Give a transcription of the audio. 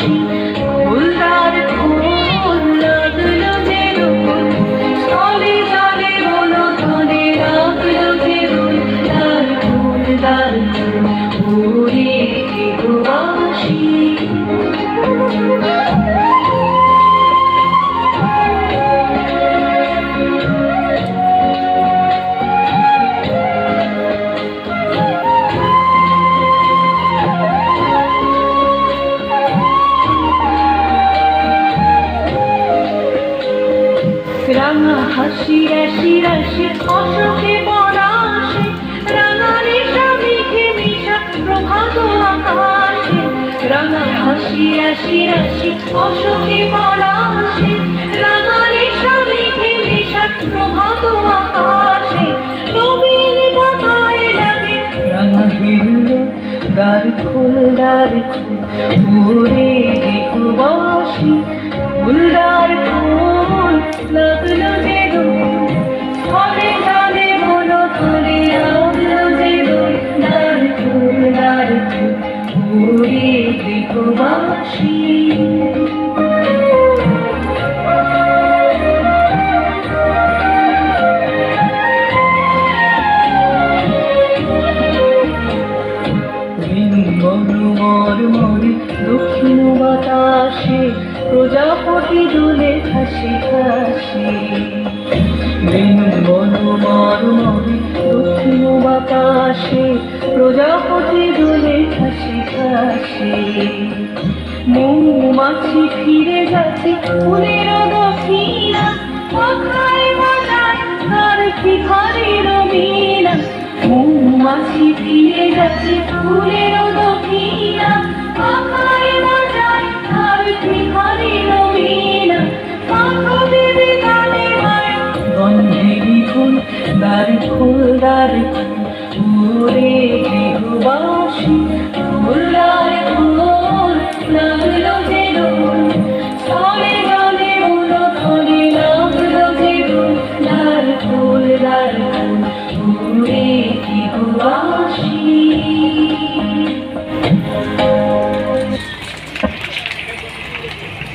বাসি ফুলদার ফুল লাগলো যে রূপ স্থলে জলে বলো ধনে লাগলো যে ফুলদার ফুল ওরে বাসি রাঙা হাসি রাশি রাশি অশোকে পলাশে রাঙা রেশা মেঘে মিশা প্রভাত আকাশে রাঙা হাসি রাশি রাশি অশোকে পলাশে রাঙা রেশা মেঘে মিশা প্রভাত আকাশে নবীন ঢাকায় লাগে রাঙা হিরল দ্বার খোল ওরে বাসি ফুলদার ফুল লাগলো যে রূপ স্থলে জলে বলো ধনে লাগলো যে ফুলদার ফুল ওরে বাসি মরমরে দক্ষিণ বাতাসে প্রজাপতি দুলে হাসি হাসি বেনু বনু মরমরে দক্ষিণ বাতাসে প্রজাপতি দুলে হাসি হাসি মৌমাছি ফিরে যাচ্ছে ফুলের দক্ষিণা পাখায় বাজায় তার কি ঘরের বীণা মৌমাছি ফিরে যাচ্ছে ফুলের দক্ষিণা